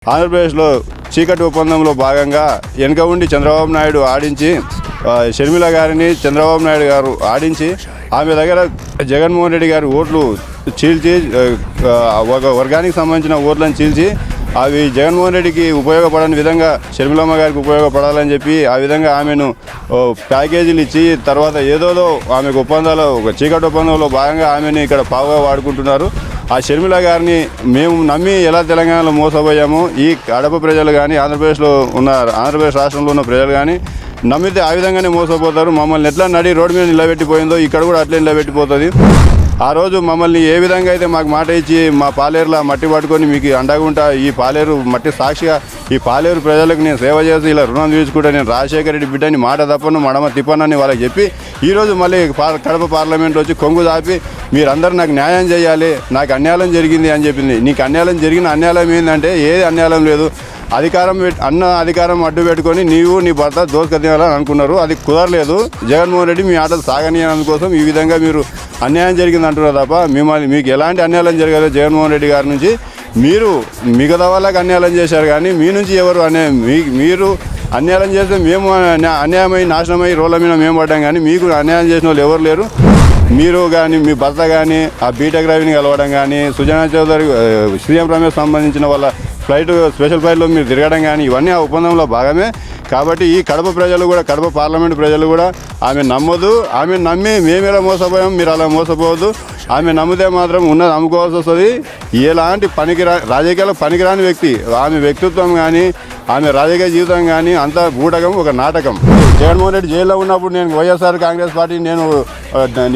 ఆంధ్రప్రదేశ్లో చీకటి ఒప్పందంలో భాగంగా వెనుక ఉండి చంద్రబాబు నాయుడు ఆడించి షర్మిల గారిని చంద్రబాబు నాయుడు గారు ఆడించి ఆమె దగ్గర జగన్మోహన్ రెడ్డి గారి ఓట్లు చీల్చి ఒక వర్గానికి సంబంధించిన ఓట్లను చీల్చి అవి జగన్మోహన్ రెడ్డికి ఉపయోగపడని విధంగా షర్మిలమ్మ గారికి ఉపయోగపడాలని చెప్పి ఆ విధంగా ఆమెను ప్యాకేజీలు ఇచ్చి తర్వాత ఏదోదో ఆమెకు ఒప్పందాలు ఒక చీకటి ఒప్పందంలో భాగంగా ఆమెను ఇక్కడ పావుగా వాడుకుంటున్నారు. ఆ షర్మిల గారిని మేము నమ్మి ఎలా తెలంగాణలో మోసపోయామో ఈ కడప ప్రజలు కానీ ఆంధ్రప్రదేశ్ రాష్ట్రంలో ఉన్న ప్రజలు కానీ నమ్మితే ఆ విధంగానే మోసపోతారు. మమ్మల్ని ఎట్లా నడి రోడ్డు మీద నిలబెట్టిపోయిందో ఇక్కడ కూడా అట్లే నిలబెట్టిపోతుంది. ఆ రోజు మమ్మల్ని ఏ విధంగా అయితే మాకు మాట ఇచ్చి మా పాలేరులో మట్టి పట్టుకొని మీకు అండగా ఉంటా, ఈ పాలేరు మట్టి సాక్షిగా ఈ పాలేరు ప్రజలకు నేను సేవ చేసి ఇలా రుణం తీర్చుకుంటా, నేను రాజశేఖర రెడ్డి బిడ్డని మాట తప్పను మడమ తిప్పనని వాళ్ళకి చెప్పి ఈరోజు మళ్ళీ కడప పార్లమెంట్ వచ్చి కొంగు దాపి మీరందరూ నాకు న్యాయం చేయాలి, నాకు అన్యాయం జరిగింది అని చెప్పింది. నీకు జరిగిన అన్యాయం ఏంటంటే ఏది అన్యాయం లేదు, అధికారం అడ్డు పెట్టుకొని నీవు నీ భర్త దోసుక తినాలని అనుకున్నారు. అది కుదరలేదు. జగన్మోహన్ రెడ్డి మీ ఆటలు సాగనీయడం ఈ విధంగా మీరు అన్యాయం జరిగింది అంటున్నారు తప్ప మీకు ఎలాంటి అన్యాయం జరగలేదు. జగన్మోహన్ రెడ్డి గారి నుంచి మీరు మిగతా వాళ్ళకి అన్యాయం చేశారు కానీ మీ నుంచి ఎవరు మీరు అన్యాయం చేస్తే మేము అన్యాయమై నాశనమై రోడ్ల మీద మేము పడ్డాం కానీ మీకు అన్యాయం చేసిన వాళ్ళు ఎవరు లేరు. మీరు కానీ మీ భర్త కానీ ఆ బీటెక్ రవిని కలవడం కానీ సుజనా చౌదరి సీఎం రమేష్ సంబంధించిన వాళ్ళ స్పెషల్ ఫ్లైట్లో మీరు తిరగడం కానీ ఇవన్నీ ఆ ఒప్పందంలో భాగమే. కాబట్టి ఈ కడప ప్రజలు కూడా కడప పార్లమెంట్ ప్రజలు కూడా ఆమె నమ్మొద్దు. ఆమె నమ్మి మేము ఎలా మోసపోయాం మీరు అలా మోసపోవద్దు. ఆమె నమ్మితే మాత్రం ఉన్నది అమ్ముకోవాల్సి వస్తుంది. ఎలాంటి రాజకీయాలకు పనికిరాని వ్యక్తి. ఆమె వ్యక్తిత్వం కానీ ఆమె రాజకీయ జీవితం కానీ అంతా బూటకం, ఒక నాటకం. జగన్మోహన్ రెడ్డి జైల్లో ఉన్నప్పుడు నేను వైఎస్ఆర్ కాంగ్రెస్ పార్టీ నేను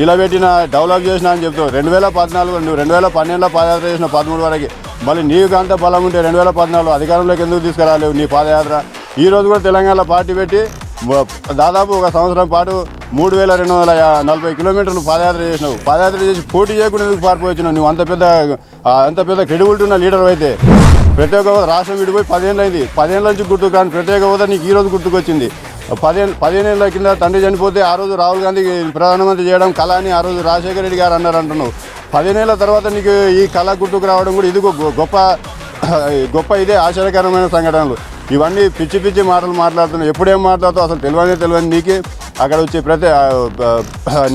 నిలబెట్టిన డెవలప్ చేసిన అని చెప్తావు. 2014 నువ్వు 2012లో పాదయాత్ర చేసిన 13 వరకు మళ్ళీ నీకు అంత బలం ఉంటే 2014 అధికారంలోకి ఎందుకు తీసుకురాలేవు నీ పాదయాత్ర? ఈరోజు కూడా తెలంగాణలో పార్టీ పెట్టి దాదాపు ఒక సంవత్సరం పాటు 3240 కిలోమీటర్లు పాదయాత్ర చేసినావు. పాదయాత్ర చేసి పోటీ చేయకుండా ఎందుకు పారిపోయినావు? నువ్వు అంత పెద్ద క్రెడిబిలిటీ ఉన్న లీడర్ అయితే ప్రత్యేక హోదా రాష్ట్రం విడిపోయి 10 ఏళ్ళు అయింది. 10 ఏళ్ళ నుంచి గుర్తు కానీ ప్రత్యేక హోదా నీకు ఈరోజు గుర్తుకొచ్చింది. 15 ఏళ్ళ కింద తండ్రి చనిపోతే ఆ రోజు రాహుల్ గాంధీ ప్రధానమంత్రి చేయడం కళ అని ఆ రోజు రాజశేఖర రెడ్డి గారు అంటున్నావు. 15 ఏళ్ళ తర్వాత నీకు ఈ కళ గుర్తుకు రావడం కూడా ఇది గొప్ప ఇదే ఆశ్చర్యకరమైన సంఘటనలు. ఇవన్నీ పిచ్చి మాటలు మాట్లాడుతున్నావు. ఎప్పుడేం మాట్లాడుతావు అసలు తెలియని నీకే. అక్కడ వచ్చి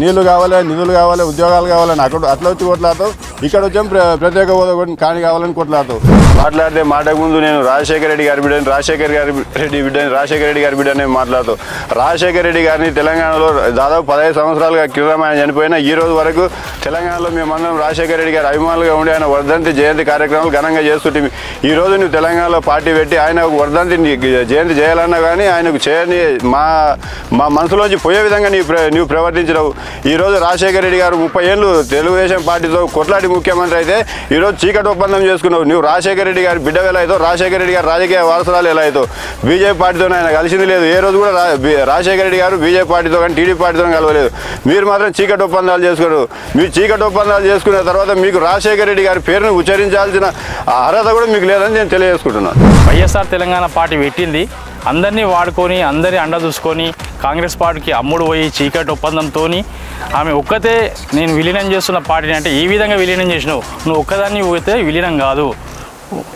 నీళ్లు కావాలి, నిధులు కావాలి, ఉద్యోగాలు కావాలని అట్లా వచ్చి కొట్లాడతావు. ఇక్కడ వచ్చాం ప్రత్యేక హోదా కాని కావాలని కొట్లాడతావు. మాట్లాడితే మాటకు ముందు నేను రాజశేఖర రెడ్డి గారి బిడ్డని మాట్లాడుతావు. రాజశేఖర రెడ్డి గారిని తెలంగాణలో దాదాపు 15 సంవత్సరాలుగా క్రితం ఆయన జనిపోయినా ఈ రోజు వరకు తెలంగాణలో మేమందరం రాజశేఖర రెడ్డి గారి అభిమానులుగా ఉండి ఆయన వర్ధంతి జయంతి కార్యక్రమాలు ఘనంగా చేస్తుంటే ఈ రోజు నువ్వు తెలంగాణలో పార్టీ పెట్టి ఆయన ఒక వర్ధంతి జయంతి చేయాలన్నా కానీ ఆయనకు చేయని మా మనసులోంచి పోయే విధంగా నువ్వు ప్రవర్తించవు. ఈరోజు రాజశేఖర రెడ్డి గారు 30 ఏళ్ళు తెలుగుదేశం పార్టీతో కొట్లాడి ముఖ్యమంత్రి అయితే ఈరోజు చీకటి ఒప్పందం చేసుకున్నావు. నువ్వు రాజశేఖర రెడ్డి గారి బిడ్డ ఎలా అవుతావు, రాజశేఖర రెడ్డి గారు రాజకీయ వారసురాలు ఎలా అవుతావు? బీజేపీ పార్టీతో ఆయన కలిసింది లేదు. ఏ రోజు కూడా రాజశేఖర రెడ్డి గారు బీజేపీ పార్టీతో కానీ టీడీపీ పార్టీతో కలవలేదు. మీరు మాత్రం చీకటి ఒప్పందాలు చేసుకున్నారు. మీరు చీకటి ఒప్పందాలు చేసుకున్న తర్వాత మీకు రాజశేఖర రెడ్డి గారి పేరును ఉచ్చరించాల్సిన అర్హత కూడా మీకు లేదని నేను తెలియజేసుకుంటున్నాను. వైఎస్ఆర్ తెలంగాణ పార్టీ పెట్టింది అందరినీ వాడుకొని అందరినీ అండ చూసుకొని కాంగ్రెస్ పార్టీకి అమ్ముడు పోయి చీకటి ఒప్పందంతో ఆమె ఒక్కతే నేను విలీనం చేస్తున్న పార్టీని అంటే ఏ విధంగా విలీనం చేసినావు? నువ్వు ఒక్కదాన్ని పోతే విలీనం కాదు,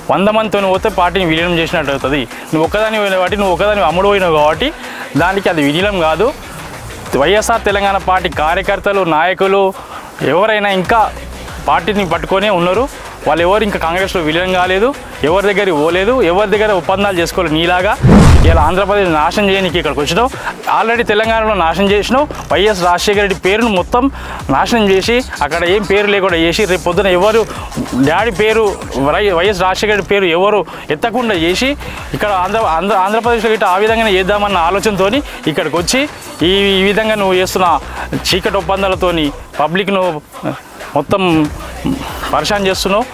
100 మందితో పోతే పార్టీని విలీనం చేసినట్టు అవుతుంది. నువ్వు ఒక్కదాన్ని పోయిన కాబట్టి నువ్వు ఒక్కదాన్ని అమ్ముడు పోయినావు కాబట్టి దానికి అది విలీనం కాదు. వైఎస్ఆర్ తెలంగాణ పార్టీ కార్యకర్తలు నాయకులు ఎవరైనా ఇంకా పార్టీని పట్టుకొనే ఉన్నారు. వాళ్ళు ఎవరు ఇంకా కాంగ్రెస్లో విలీనం కాలేదు, ఎవరి దగ్గరికి పోలేదు, ఎవరి దగ్గర ఒప్పందాలు చేసుకోలేదు. నీలాగా ఇలా ఆంధ్రప్రదేశ్ నాశనం చేయడానికి ఇక్కడికి వచ్చినావు. ఆల్రెడీ తెలంగాణలో నాశనం చేసినావు. వైఎస్ రాజశేఖర రెడ్డి పేరును మొత్తం నాశనం చేసి అక్కడ ఏం పేరు లేకుండా చేసి రేపు పొద్దున ఎవరు డాడీ పేరు వైఎస్ రాజశేఖర రెడ్డి పేరు ఎవరు ఎత్తకుండా చేసి ఇక్కడ ఆంధ్రప్రదేశ్లో గిట్ట ఆ విధంగానే చేద్దామన్న ఆలోచనతో ఇక్కడికి వచ్చి ఈ విధంగా నువ్వు చేస్తున్న చీకటి ఒప్పందాలతోని పబ్లిక్ను మొత్తం పరిశాన్ చేస్తున్నావు.